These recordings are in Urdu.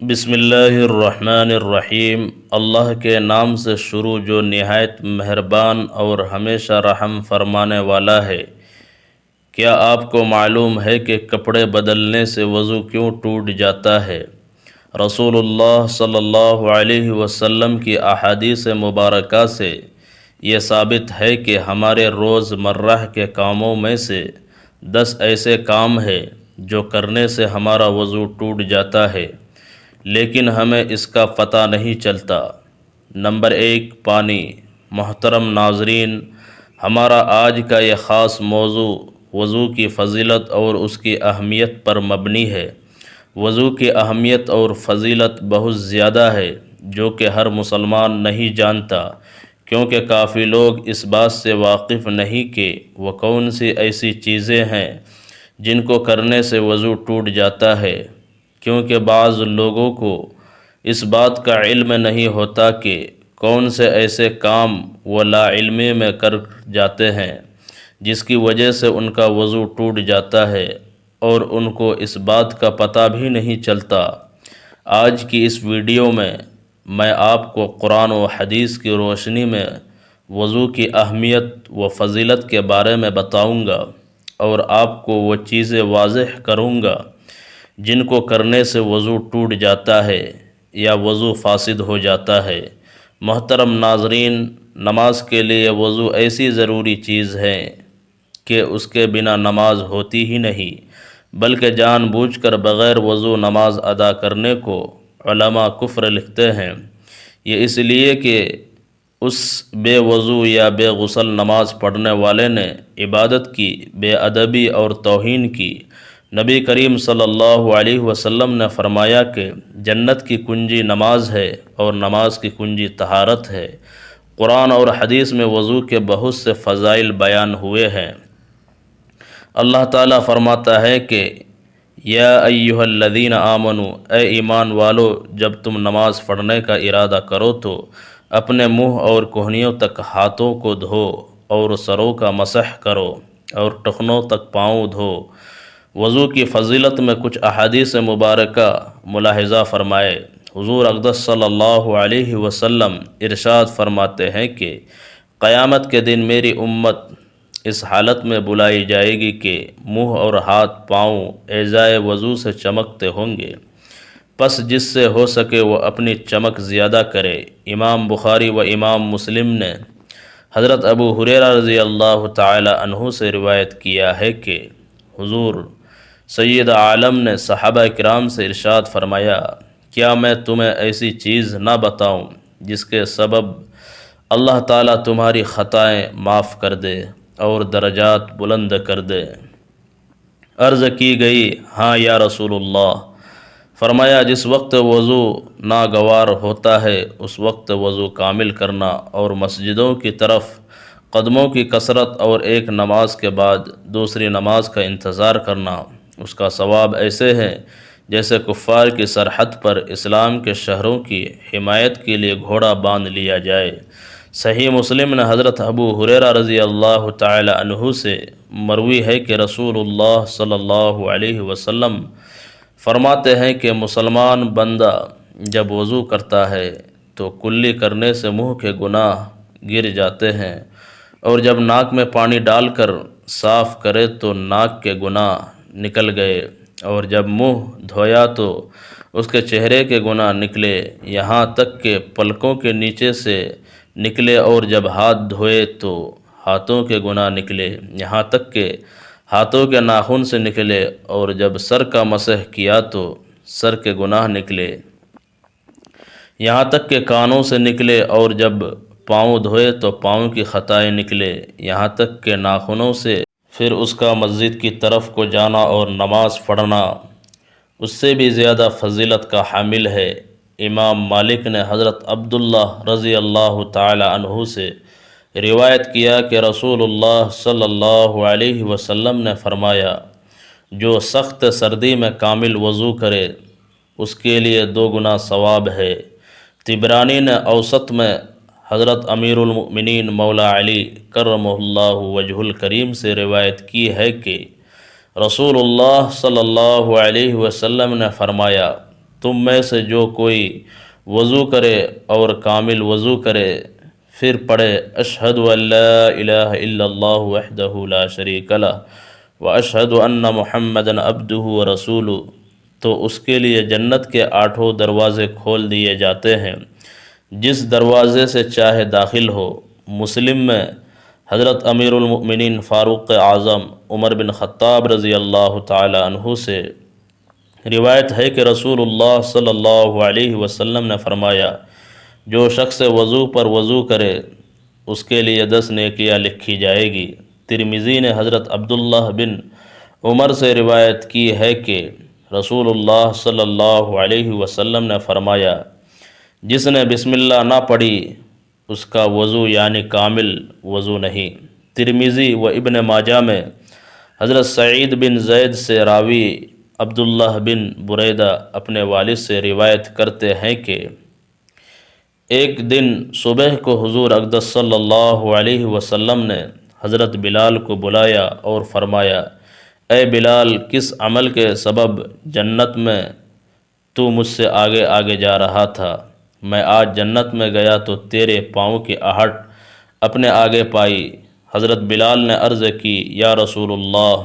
بسم اللہ الرحمن الرحیم۔ اللہ کے نام سے شروع جو نہایت مہربان اور ہمیشہ رحم فرمانے والا ہے۔ کیا آپ کو معلوم ہے کہ کپڑے بدلنے سے وضو کیوں ٹوٹ جاتا ہے؟ رسول اللہ صلی اللہ علیہ وسلم کی احادیث مبارکہ سے یہ ثابت ہے کہ ہمارے روز مرہ کے کاموں میں سے 10 ایسے کام ہیں جو کرنے سے ہمارا وضو ٹوٹ جاتا ہے، لیکن ہمیں اس کا پتہ نہیں چلتا۔ نمبر 1، پانی۔ محترم ناظرین، ہمارا آج کا یہ خاص موضوع وضو کی فضیلت اور اس کی اہمیت پر مبنی ہے۔ وضو کی اہمیت اور فضیلت بہت زیادہ ہے جو کہ ہر مسلمان نہیں جانتا، کیونکہ کافی لوگ اس بات سے واقف نہیں کہ وہ کون سی ایسی چیزیں ہیں جن کو کرنے سے وضو ٹوٹ جاتا ہے، کیونکہ بعض لوگوں کو اس بات کا علم نہیں ہوتا کہ کون سے ایسے کام وہ لا علمی میں کر جاتے ہیں جس کی وجہ سے ان کا وضو ٹوٹ جاتا ہے، اور ان کو اس بات کا پتہ بھی نہیں چلتا۔ آج کی اس ویڈیو میں آپ کو قرآن و حدیث کی روشنی میں وضو کی اہمیت و فضیلت کے بارے میں بتاؤں گا، اور آپ کو وہ چیزیں واضح کروں گا جن کو کرنے سے وضو ٹوٹ جاتا ہے یا وضو فاسد ہو جاتا ہے۔ محترم ناظرین، نماز کے لیے وضو ایسی ضروری چیز ہے کہ اس کے بنا نماز ہوتی ہی نہیں، بلکہ جان بوجھ کر بغیر وضو نماز ادا کرنے کو علماء کفر لکھتے ہیں۔ یہ اس لیے کہ اس بے وضو یا بے غسل نماز پڑھنے والے نے عبادت کی بے ادبی اور توہین کی۔ نبی کریم صلی اللہ علیہ وسلم نے فرمایا کہ جنت کی کنجی نماز ہے اور نماز کی کنجی طہارت ہے۔ قرآن اور حدیث میں وضو کے بہت سے فضائل بیان ہوئے ہیں۔ اللہ تعالیٰ فرماتا ہے کہ یا ایھا الذین آمنوا، اے ایمان والو، جب تم نماز پڑھنے کا ارادہ کرو تو اپنے منہ اور کہنیوں تک ہاتھوں کو دھو اور سروں کا مسح کرو اور ٹخنوں تک پاؤں دھو۔ وضو کی فضیلت میں کچھ احادیث مبارکہ ملاحظہ فرمائے۔ حضور اقدس صلی اللہ علیہ وسلم ارشاد فرماتے ہیں کہ قیامت کے دن میری امت اس حالت میں بلائی جائے گی کہ منہ اور ہاتھ پاؤں ازائے وضو سے چمکتے ہوں گے، پس جس سے ہو سکے وہ اپنی چمک زیادہ کرے۔ امام بخاری و امام مسلم نے حضرت ابو ہریرہ رضی اللہ تعالی عنہ سے روایت کیا ہے کہ حضور سید عالم نے صحابہ کرام سے ارشاد فرمایا، کیا میں تمہیں ایسی چیز نہ بتاؤں جس کے سبب اللہ تعالیٰ تمہاری خطائیں معاف کر دے اور درجات بلند کر دے؟ عرض کی گئی، ہاں یا رسول اللہ۔ فرمایا، جس وقت وضو ناگوار ہوتا ہے اس وقت وضو کامل کرنا اور مسجدوں کی طرف قدموں کی کثرت اور ایک نماز کے بعد دوسری نماز کا انتظار کرنا، اس کا ثواب ایسے ہے جیسے کفار کی سرحد پر اسلام کے شہروں کی حمایت کے لیے گھوڑا باندھ لیا جائے۔ صحیح مسلم نے حضرت ابو ہریرہ رضی اللہ تعالی عنہ سے مروی ہے کہ رسول اللہ صلی اللہ علیہ وسلم فرماتے ہیں کہ مسلمان بندہ جب وضو کرتا ہے تو کلی کرنے سے منہ کے گناہ گر جاتے ہیں، اور جب ناک میں پانی ڈال کر صاف کرے تو ناک کے گناہ نکل گئے، اور جب منہ دھویا تو اس کے چہرے کے گناہ نکلے، یہاں تک کہ پلکوں کے نیچے سے نکلے، اور جب ہاتھ دھوئے تو ہاتھوں کے گناہ نکلے، یہاں تک کہ ہاتھوں کے ناخن سے نکلے، اور جب سر کا مسح کیا تو سر کے گناہ نکلے، یہاں تک کہ کانوں سے نکلے، اور جب پاؤں دھوئے تو پاؤں کی خطائیں نکلے، یہاں تک کہ ناخنوں سے پھر اس کا مسجد کی طرف کو جانا اور نماز پڑھنا اس سے بھی زیادہ فضیلت کا حامل ہے۔ امام مالک نے حضرت عبداللہ رضی اللہ تعالی عنہ سے روایت کیا کہ رسول اللہ صلی اللہ علیہ وسلم نے فرمایا، جو سخت سردی میں کامل وضو کرے اس کے لیے 2 گنا ثواب ہے۔ طبرانی نے اوسط میں حضرت امیر المؤمنین مولا علی کرم اللہ وجہ الکریم سے روایت کی ہے کہ رسول اللہ صلی اللہ علیہ وسلم نے فرمایا، تم میں سے جو کوئی وضو کرے اور کامل وضو کرے پھر پڑھے اشہد ان لا الہ الا اللہ وحدہ لا شریک لہ واشہد ان محمدا عبدہ ورسولہ، تو اس کے لیے جنت کے 8 دروازے کھول دیے جاتے ہیں، جس دروازے سے چاہے داخل ہو۔ مسلم میں حضرت امیر المؤمنین فاروق اعظم عمر بن خطاب رضی اللہ تعالی عنہ سے روایت ہے کہ رسول اللہ صلی اللہ علیہ وسلم نے فرمایا، جو شخص وضو پر وضو کرے اس کے لیے 10 نیکیاں لکھی جائے گی۔ ترمذی نے حضرت عبداللہ بن عمر سے روایت کی ہے کہ رسول اللہ صلی اللہ علیہ وسلم نے فرمایا، جس نے بسم اللہ نہ پڑھی اس کا وضو یعنی کامل وضو نہیں۔ ترمذی و ابن ماجہ میں حضرت سعید بن زید سے راوی عبداللہ بن بریدہ اپنے والد سے روایت کرتے ہیں کہ ایک دن صبح کو حضور اقدس صلی اللہ علیہ وسلم نے حضرت بلال کو بلایا اور فرمایا، اے بلال، کس عمل کے سبب جنت میں تو مجھ سے آگے آگے جا رہا تھا؟ میں آج جنت میں گیا تو تیرے پاؤں کی آہٹ اپنے آگے پائی۔ حضرت بلال نے عرض کی، یا رسول اللہ،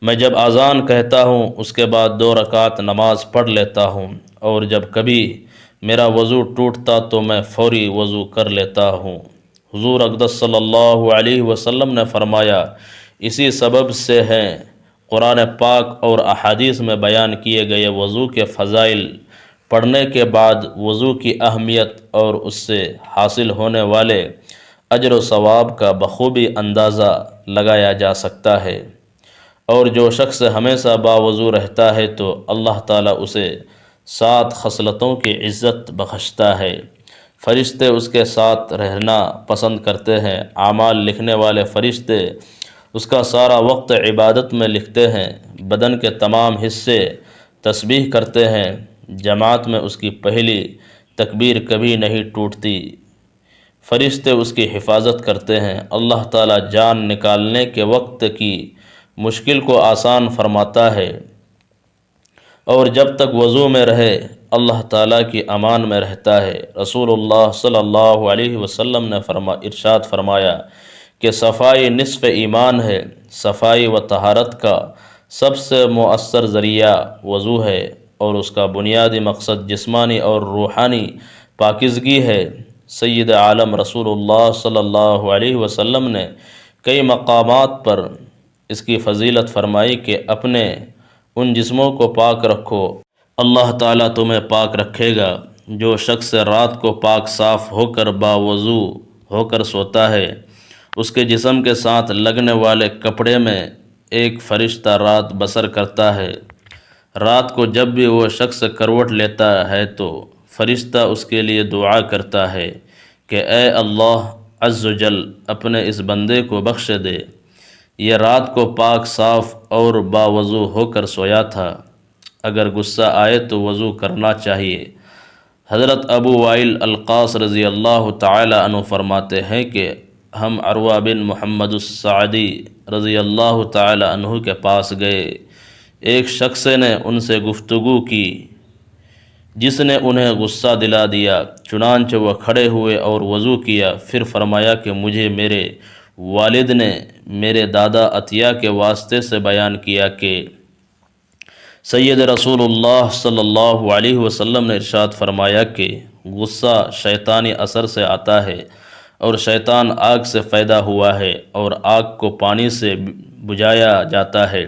میں جب اذان کہتا ہوں اس کے بعد 2 رکعت نماز پڑھ لیتا ہوں، اور جب کبھی میرا وضو ٹوٹتا تو میں فوری وضو کر لیتا ہوں۔ حضور اقدس صلی اللہ علیہ وسلم نے فرمایا، اسی سبب سے ہیں قرآن پاک اور احادیث میں بیان کیے گئے وضو کے فضائل پڑھنے کے بعد وضو کی اہمیت اور اس سے حاصل ہونے والے اجر و ثواب کا بخوبی اندازہ لگایا جا سکتا ہے، اور جو شخص ہمیشہ باوضو رہتا ہے تو اللہ تعالیٰ اسے 7 خصلتوں کی عزت بخشتا ہے۔ فرشتے اس کے ساتھ رہنا پسند کرتے ہیں، اعمال لکھنے والے فرشتے اس کا سارا وقت عبادت میں لکھتے ہیں، بدن کے تمام حصے تسبیح کرتے ہیں، جماعت میں اس کی پہلی تکبیر کبھی نہیں ٹوٹتی، فرشتے اس کی حفاظت کرتے ہیں، اللہ تعالیٰ جان نکالنے کے وقت کی مشکل کو آسان فرماتا ہے، اور جب تک وضو میں رہے اللہ تعالیٰ کی امان میں رہتا ہے۔ رسول اللہ صلی اللہ علیہ وسلم نے ارشاد فرمایا کہ صفائی نصف ایمان ہے، صفائی و طہارت کا سب سے مؤثر ذریعہ وضو ہے، اور اس کا بنیادی مقصد جسمانی اور روحانی پاکیزگی ہے۔ سید عالم رسول اللہ صلی اللہ علیہ وسلم نے کئی مقامات پر اس کی فضیلت فرمائی کہ اپنے ان جسموں کو پاک رکھو، اللہ تعالیٰ تمہیں پاک رکھے گا۔ جو شخص رات کو پاک صاف ہو کر باوضو ہو کر سوتا ہے، اس کے جسم کے ساتھ لگنے والے کپڑے میں ایک فرشتہ رات بسر کرتا ہے۔ رات کو جب بھی وہ شخص کروٹ لیتا ہے تو فرشتہ اس کے لیے دعا کرتا ہے کہ اے اللہ عز و جل اپنے اس بندے کو بخش دے، یہ رات کو پاک صاف اور باوضو ہو کر سویا تھا، اگر غصہ آئے تو وضو کرنا چاہیے۔ حضرت ابو وائل القاص رضی اللہ تعالی عنہ فرماتے ہیں کہ ہم عروہ بن محمد السعدی رضی اللہ تعالی عنہ کے پاس گئے، ایک شخص نے ان سے گفتگو کی جس نے انہیں غصہ دلا دیا، چنانچہ وہ کھڑے ہوئے اور وضو کیا، پھر فرمایا کہ مجھے میرے والد نے میرے دادا عطیہ کے واسطے سے بیان کیا کہ سید رسول اللہ صلی اللہ علیہ وسلم نے ارشاد فرمایا کہ غصہ شیطانی اثر سے آتا ہے، اور شیطان آگ سے پیدا ہوا ہے اور آگ کو پانی سے بجھایا جاتا ہے۔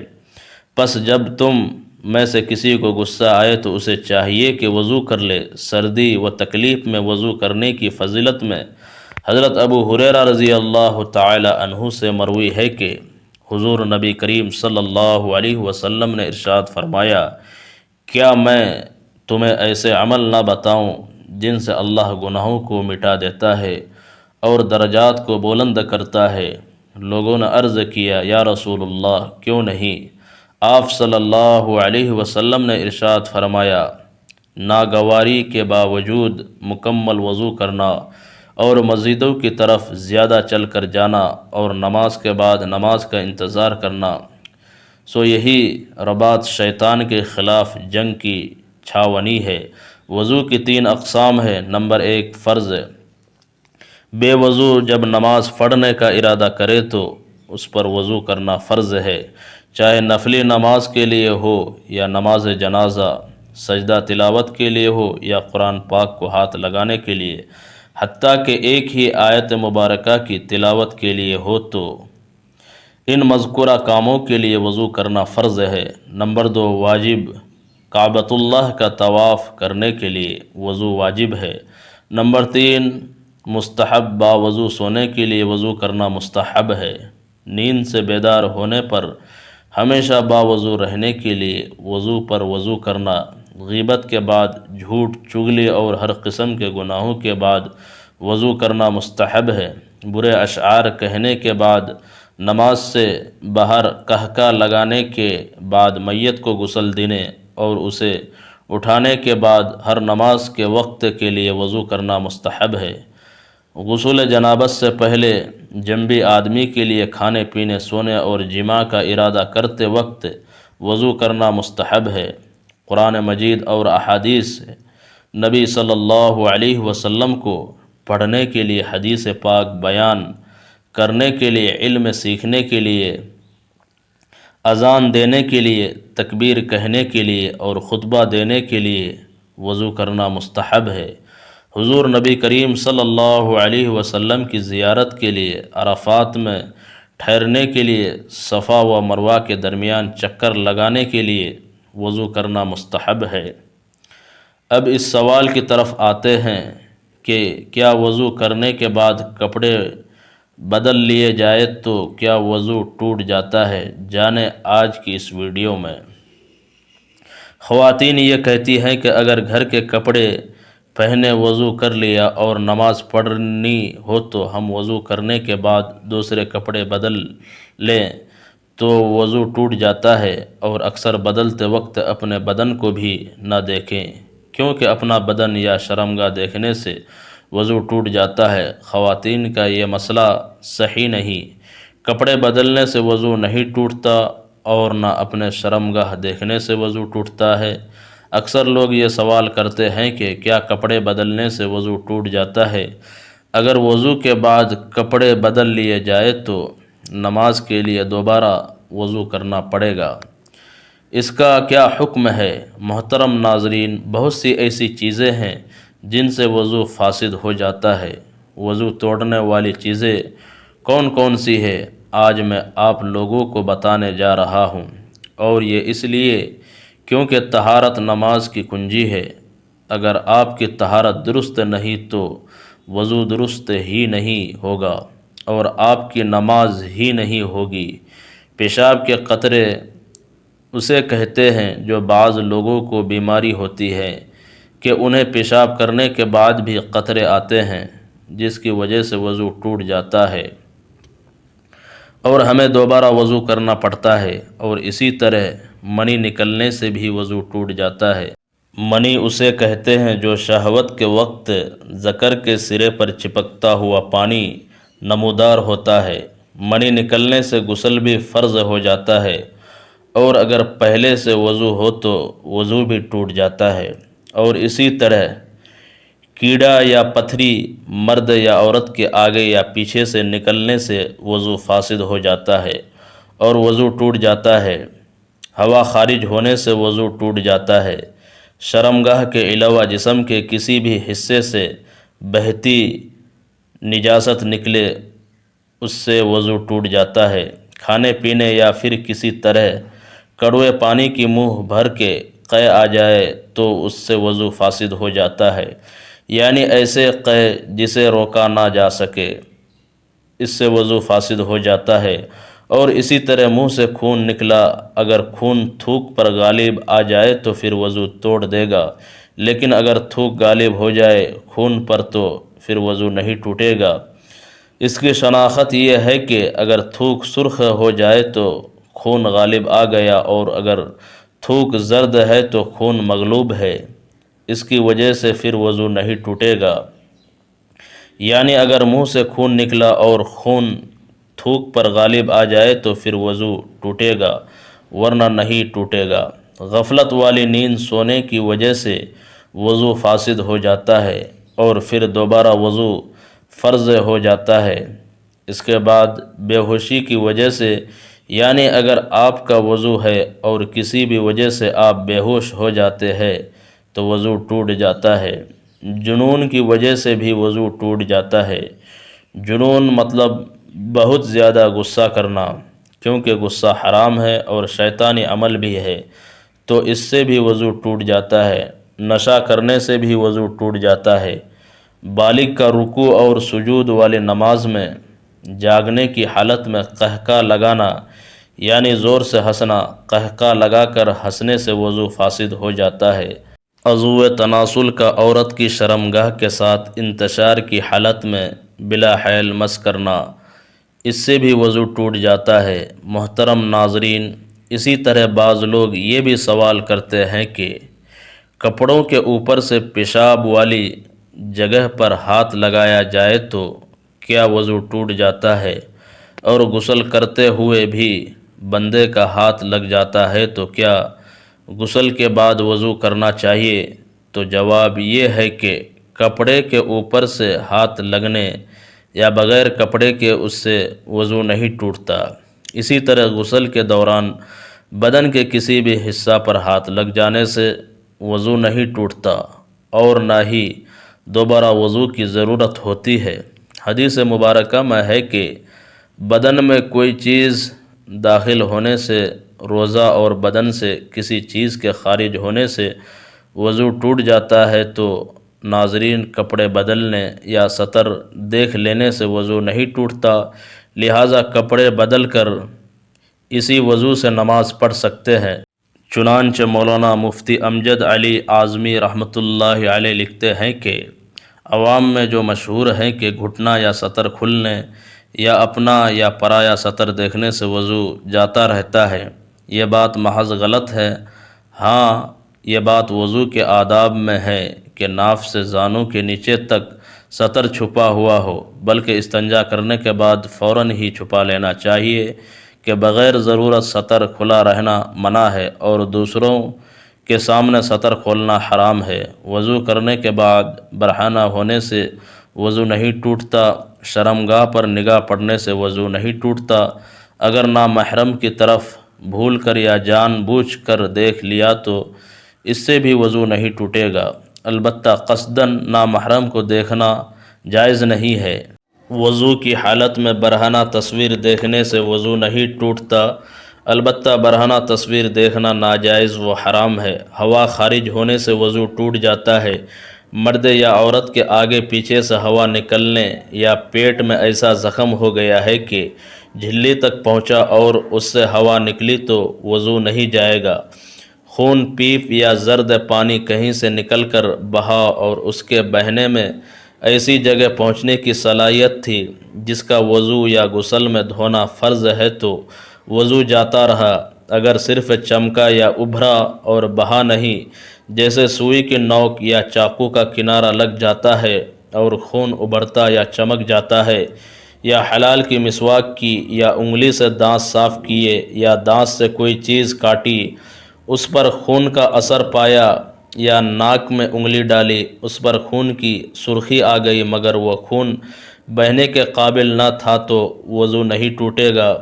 پس جب تم میں سے کسی کو غصہ آئے تو اسے چاہیے کہ وضو کر لے۔ سردی و تکلیف میں وضو کرنے کی فضیلت میں حضرت ابو ہریرہ رضی اللہ تعالی عنہ سے مروی ہے کہ حضور نبی کریم صلی اللہ علیہ وسلم نے ارشاد فرمایا، کیا میں تمہیں ایسے عمل نہ بتاؤں جن سے اللہ گناہوں کو مٹا دیتا ہے اور درجات کو بلند کرتا ہے؟ لوگوں نے عرض کیا، یا رسول اللہ کیوں نہیں؟ آپ صلی اللہ علیہ وسلم نے ارشاد فرمایا، ناگواری کے باوجود مکمل وضو کرنا اور مسجدوں کی طرف زیادہ چل کر جانا اور نماز کے بعد نماز کا انتظار کرنا، سو یہی رباط شیطان کے خلاف جنگ کی چھاونی ہے۔ وضو کی 3 اقسام ہے۔ نمبر 1 فرض۔ بے وضو جب نماز پڑھنے کا ارادہ کرے تو اس پر وضو کرنا فرض ہے، چاہے نفلی نماز کے لیے ہو یا نماز جنازہ، سجدہ تلاوت کے لیے ہو یا قرآن پاک کو ہاتھ لگانے کے لیے، حتیٰ کہ ایک ہی آیت مبارکہ کی تلاوت کے لیے ہو تو ان مذکورہ کاموں کے لیے وضو کرنا فرض ہے۔ نمبر 2 واجب۔ کعبۃ اللہ کا طواف کرنے کے لیے وضو واجب ہے۔ نمبر 3 مستحب۔ باوضو سونے کے لیے وضو کرنا مستحب ہے۔ نیند سے بیدار ہونے پر ہمیشہ باوضو رہنے کے لیے وضو پر وضو کرنا، غیبت کے بعد، جھوٹ، چغلی اور ہر قسم کے گناہوں کے بعد وضو کرنا مستحب ہے۔ برے اشعار کہنے کے بعد، نماز سے باہر قہقہ لگانے کے بعد، میت کو غسل دینے اور اسے اٹھانے کے بعد ہر نماز کے وقت کے لیے وضو کرنا مستحب ہے۔ غسل جنابت سے پہلے جنبی آدمی کے لیے کھانے پینے، سونے اور جماع کا ارادہ کرتے وقت وضو کرنا مستحب ہے۔ قرآن مجید اور احادیث نبی صلی اللہ علیہ وسلم کو پڑھنے کے لیے، حدیث پاک بیان کرنے کے لیے، علم سیکھنے کے لیے، اذان دینے کے لیے، تکبیر کہنے کے لیے اور خطبہ دینے کے لیے وضو کرنا مستحب ہے۔ حضور نبی کریم صلی اللہ علیہ وسلم کی زیارت کے لیے، عرفات میں ٹھہرنے کے لیے، صفا و مروہ کے درمیان چکر لگانے کے لیے وضو کرنا مستحب ہے۔ اب اس سوال کی طرف آتے ہیں کہ کیا وضو کرنے کے بعد کپڑے بدل لیے جائے تو کیا وضو ٹوٹ جاتا ہے؟ جانیں آج کی اس ویڈیو میں۔ خواتین یہ کہتی ہیں کہ اگر گھر کے کپڑے پہنے وضو کر لیا اور نماز پڑھنی ہو تو ہم وضو کرنے کے بعد دوسرے کپڑے بدل لیں تو وضو ٹوٹ جاتا ہے، اور اکثر بدلتے وقت اپنے بدن کو بھی نہ دیکھیں کیونکہ اپنا بدن یا شرمگاہ دیکھنے سے وضو ٹوٹ جاتا ہے۔ خواتین کا یہ مسئلہ صحیح نہیں۔ کپڑے بدلنے سے وضو نہیں ٹوٹتا اور نہ اپنے شرمگاہ دیکھنے سے وضو ٹوٹتا ہے۔ اکثر لوگ یہ سوال کرتے ہیں کہ کیا کپڑے بدلنے سے وضو ٹوٹ جاتا ہے؟ اگر وضو کے بعد کپڑے بدل لیے جائے تو نماز کے لیے دوبارہ وضو کرنا پڑے گا۔ اس کا کیا حکم ہے؟ محترم ناظرین، بہت سی ایسی چیزیں ہیں جن سے وضو فاسد ہو جاتا ہے۔ وضو توڑنے والی چیزیں کون کون سی ہے؟ آج میں آپ لوگوں کو بتانے جا رہا ہوں، اور یہ اس لیے کیونکہ طہارت نماز کی کنجی ہے۔ اگر آپ کی طہارت درست نہیں تو وضو درست ہی نہیں ہوگا اور آپ کی نماز ہی نہیں ہوگی۔ پیشاب کے قطرے اسے کہتے ہیں جو بعض لوگوں کو بیماری ہوتی ہے کہ انہیں پیشاب کرنے کے بعد بھی قطرے آتے ہیں، جس کی وجہ سے وضو ٹوٹ جاتا ہے اور ہمیں دوبارہ وضو کرنا پڑتا ہے۔ اور اسی طرح منی نکلنے سے بھی وضو ٹوٹ جاتا ہے۔ منی اسے کہتے ہیں جو شہوت کے وقت ذکر کے سرے پر چپکتا ہوا پانی نمودار ہوتا ہے۔ منی نکلنے سے غسل بھی فرض ہو جاتا ہے، اور اگر پہلے سے وضو ہو تو وضو بھی ٹوٹ جاتا ہے۔ اور اسی طرح کیڑا یا پتھری مرد یا عورت کے آگے یا پیچھے سے نکلنے سے وضو فاسد ہو جاتا ہے اور وضو ٹوٹ جاتا ہے۔ ہوا خارج ہونے سے وضو ٹوٹ جاتا ہے۔ شرمگاہ کے علاوہ جسم کے کسی بھی حصے سے بہتی نجاست نکلے اس سے وضو ٹوٹ جاتا ہے۔ کھانے پینے یا پھر کسی طرح کڑوے پانی کی منہ بھر کے قے آ جائے تو اس سے وضو فاسد ہو جاتا ہے، یعنی ایسے قے جسے روکا نہ جا سکے، اس سے وضو فاسد ہو جاتا ہے۔ اور اسی طرح منہ سے خون نکلا، اگر خون تھوک پر غالب آ جائے تو پھر وضو توڑ دے گا، لیکن اگر تھوک غالب ہو جائے خون پر تو پھر وضو نہیں ٹوٹے گا۔ اس کی شناخت یہ ہے کہ اگر تھوک سرخ ہو جائے تو خون غالب آ گیا، اور اگر تھوک زرد ہے تو خون مغلوب ہے، اس کی وجہ سے پھر وضو نہیں ٹوٹے گا۔ یعنی اگر منہ سے خون نکلا اور خون تھوک پر غالب آ جائے تو پھر وضو ٹوٹے گا، ورنہ نہیں ٹوٹے گا۔ غفلت والی نیند سونے کی وجہ سے وضو فاسد ہو جاتا ہے اور پھر دوبارہ وضو فرض ہو جاتا ہے۔ اس کے بعد بے ہوشی کی وجہ سے، یعنی اگر آپ کا وضو ہے اور کسی بھی وجہ سے آپ بے ہوش ہو جاتے ہیں تو وضو ٹوٹ جاتا ہے۔ جنون کی وجہ سے بھی وضو ٹوٹ جاتا ہے۔ جنون مطلب بہت زیادہ غصہ کرنا، کیونکہ غصہ حرام ہے اور شیطانی عمل بھی ہے، تو اس سے بھی وضو ٹوٹ جاتا ہے۔ نشہ کرنے سے بھی وضو ٹوٹ جاتا ہے۔ بالغ کا رکوع اور سجود والی نماز میں جاگنے کی حالت میں قہقہ لگانا، یعنی زور سے ہنسنا، قہقہ لگا کر ہنسنے سے وضو فاسد ہو جاتا ہے۔ عضو تناسل کا عورت کی شرمگاہ کے ساتھ انتشار کی حالت میں بلا حیل مس کرنا، اس سے بھی وضو ٹوٹ جاتا ہے۔ محترم ناظرین، اسی طرح بعض لوگ یہ بھی سوال کرتے ہیں کہ کپڑوں کے اوپر سے پیشاب والی جگہ پر ہاتھ لگایا جائے تو کیا وضو ٹوٹ جاتا ہے؟ اور غسل کرتے ہوئے بھی بندے کا ہاتھ لگ جاتا ہے تو کیا غسل کے بعد وضو کرنا چاہیے؟ تو جواب یہ ہے کہ کپڑے کے اوپر سے ہاتھ لگنے یا بغیر کپڑے کے اس سے وضو نہیں ٹوٹتا۔ اسی طرح غسل کے دوران بدن کے کسی بھی حصہ پر ہاتھ لگ جانے سے وضو نہیں ٹوٹتا اور نہ ہی دوبارہ وضو کی ضرورت ہوتی ہے۔ حدیث مبارکہ میں ہے کہ بدن میں کوئی چیز داخل ہونے سے، روزہ اور بدن سے کسی چیز کے خارج ہونے سے وضو ٹوٹ جاتا ہے، تو ناظرین کپڑے بدلنے یا سطر دیکھ لینے سے وضو نہیں ٹوٹتا، لہٰذا کپڑے بدل کر اسی وضو سے نماز پڑھ سکتے ہیں۔ چنانچہ مولانا مفتی امجد علی اعظمی رحمۃ اللہ علیہ لکھتے ہیں کہ عوام میں جو مشہور ہے کہ گھٹنا یا سطر کھلنے یا اپنا یا پرایا سطر دیکھنے سے وضو جاتا رہتا ہے، یہ بات محض غلط ہے۔ ہاں، یہ بات وضو کے آداب میں ہے کہ ناف سے زانوں کے نیچے تک سطر چھپا ہوا ہو، بلکہ استنجا کرنے کے بعد فوراً ہی چھپا لینا چاہیے کہ بغیر ضرورت سطر کھلا رہنا منع ہے اور دوسروں کے سامنے سطر کھولنا حرام ہے۔ وضو کرنے کے بعد برہنہ ہونے سے وضو نہیں ٹوٹتا، شرمگاہ پر نگاہ پڑنے سے وضو نہیں ٹوٹتا۔ اگر نامحرم کی طرف بھول کر یا جان بوجھ کر دیکھ لیا تو اس سے بھی وضو نہیں ٹوٹے گا، البتہ قصداً نامحرم کو دیکھنا جائز نہیں ہے۔ وضو کی حالت میں برہنہ تصویر دیکھنے سے وضو نہیں ٹوٹتا، البتہ برہنہ تصویر دیکھنا ناجائز و حرام ہے۔ ہوا خارج ہونے سے وضو ٹوٹ جاتا ہے۔ مرد یا عورت کے آگے پیچھے سے ہوا نکلنے یا پیٹ میں ایسا زخم ہو گیا ہے کہ جھلی تک پہنچا اور اس سے ہوا نکلی تو وضو نہیں جائے گا۔ خون، پیپ یا زرد پانی کہیں سے نکل کر بہا اور اس کے بہنے میں ایسی جگہ پہنچنے کی صلاحیت تھی جس کا وضو یا غسل میں دھونا فرض ہے تو وضو جاتا رہا۔ اگر صرف چمکا یا ابھرا اور بہا نہیں، جیسے سوئی کی نوک یا چاقو کا کنارہ لگ جاتا ہے اور خون ابھرتا یا چمک جاتا ہے، یا حلال کی مسواک کی یا انگلی سے دانت صاف کیے یا دانت سے کوئی چیز کاٹی، اس پر خون کا اثر پایا، یا ناک میں انگلی ڈالی، اس پر خون کی سرخی آ گئی مگر وہ خون بہنے کے قابل نہ تھا تو وضو نہیں ٹوٹے گا۔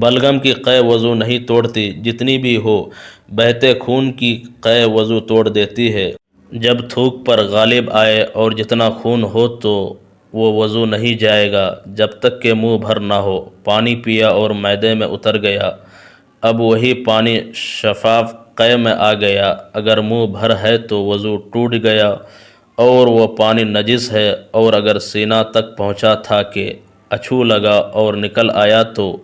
بلغم کی قے وضو نہیں توڑتی، جتنی بھی ہو بہتے خون کی قے وضو توڑ دیتی ہے۔ جب تھوک پر غالب آئے اور جتنا خون ہو تو وہ وضو نہیں جائے گا جب تک کہ منہ بھر نہ ہو۔ پانی پیا اور معدے میں اتر گیا، اب وہی پانی شفاف قے میں آ گیا، اگر منہ بھر ہے تو وضو ٹوٹ گیا اور وہ پانی نجس ہے، اور اگر سینہ تک پہنچا تھا کہ اچھو لگا اور نکل آیا تو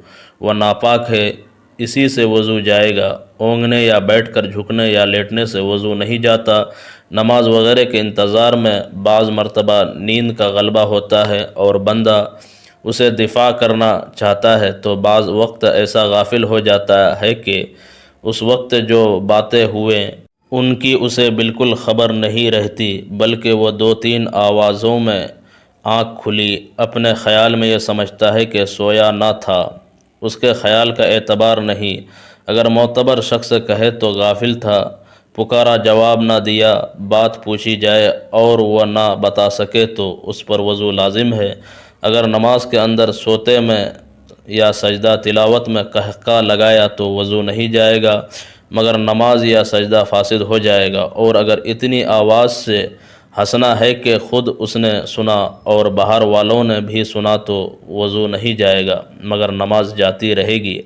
وہ ناپاک ہے، اسی سے وضو جائے گا۔ اونگنے یا بیٹھ کر جھکنے یا لیٹنے سے وضو نہیں جاتا۔ نماز وغیرہ کے انتظار میں بعض مرتبہ نیند کا غلبہ ہوتا ہے اور بندہ اسے دفاع کرنا چاہتا ہے تو بعض وقت ایسا غافل ہو جاتا ہے کہ اس وقت جو باتیں ہوئیں ان کی اسے بالکل خبر نہیں رہتی، بلکہ وہ 2-3 آوازوں میں آنکھ کھلی اپنے خیال میں یہ سمجھتا ہے کہ سویا نہ تھا، اس کے خیال کا اعتبار نہیں۔ اگر معتبر شخص کہے تو غافل تھا، پکارا جواب نہ دیا، بات پوچھی جائے اور وہ نہ بتا سکے تو اس پر وضو لازم ہے۔ اگر نماز کے اندر سوتے میں یا سجدہ تلاوت میں قہقہ لگایا تو وضو نہیں جائے گا، مگر نماز یا سجدہ فاسد ہو جائے گا۔ اور اگر اتنی آواز سے ہنسنا ہے کہ خود اس نے سنا اور باہر والوں نے بھی سنا تو وضو نہیں جائے گا، مگر نماز جاتی رہے گی۔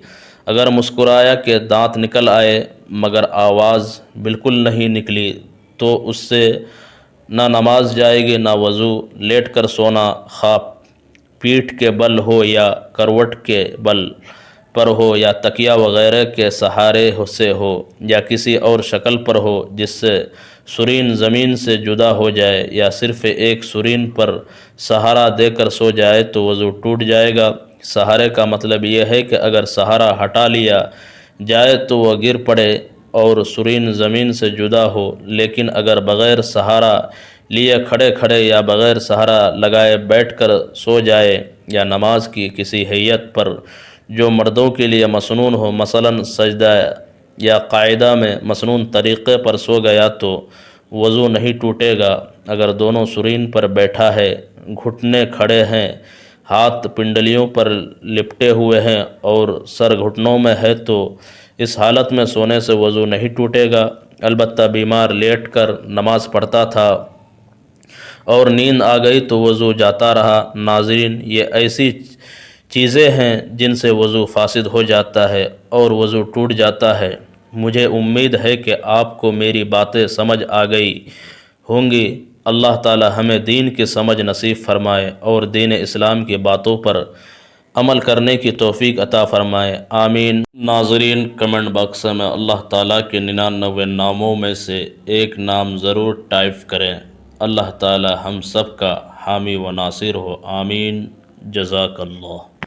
اگر مسکرایا کہ دانت نکل آئے مگر آواز بالکل نہیں نکلی تو اس سے نہ نماز جائے گی نہ وضو۔ لیٹ کر سونا، خواہ پیٹھ کے بل ہو یا کروٹ کے بل پر ہو یا تکیہ وغیرہ کے سہارے سے ہو یا کسی اور شکل پر ہو جس سے سرین زمین سے جدا ہو جائے یا صرف ایک سرین پر سہارا دے کر سو جائے تو وضو ٹوٹ جائے گا۔ سہارے کا مطلب یہ ہے کہ اگر سہارا ہٹا لیا جائے تو وہ گر پڑے اور سرین زمین سے جدا ہو، لیکن اگر بغیر سہارا لیے کھڑے کھڑے یا بغیر سہارا لگائے بیٹھ کر سو جائے یا نماز کی کسی ہیئت پر جو مردوں کے لیے مسنون ہو، مثلا سجدہ یا قاعدہ میں مسنون طریقے پر سو گیا تو وضو نہیں ٹوٹے گا۔ اگر دونوں سرین پر بیٹھا ہے، گھٹنے کھڑے ہیں، ہاتھ پنڈلیوں پر لپٹے ہوئے ہیں اور سر گھٹنوں میں ہے تو اس حالت میں سونے سے وضو نہیں ٹوٹے گا۔ البتہ بیمار لیٹ کر نماز پڑھتا تھا اور نیند آ گئی تو وضو جاتا رہا۔ ناظرین، یہ ایسی چیزیں ہیں جن سے وضو فاسد ہو جاتا ہے اور وضو ٹوٹ جاتا ہے۔ مجھے امید ہے کہ آپ کو میری باتیں سمجھ آ گئی ہوں گی۔ اللہ تعالی ہمیں دین کی سمجھ نصیب فرمائے اور دین اسلام کی باتوں پر عمل کرنے کی توفیق عطا فرمائے، آمین۔ ناظرین، کمنٹ باکس میں اللہ تعالیٰ کے 99 ناموں میں سے ایک نام ضرور ٹائپ کریں۔ اللہ تعالی ہم سب کا حامی و ناصر ہو، آمین۔ جزاک اللہ۔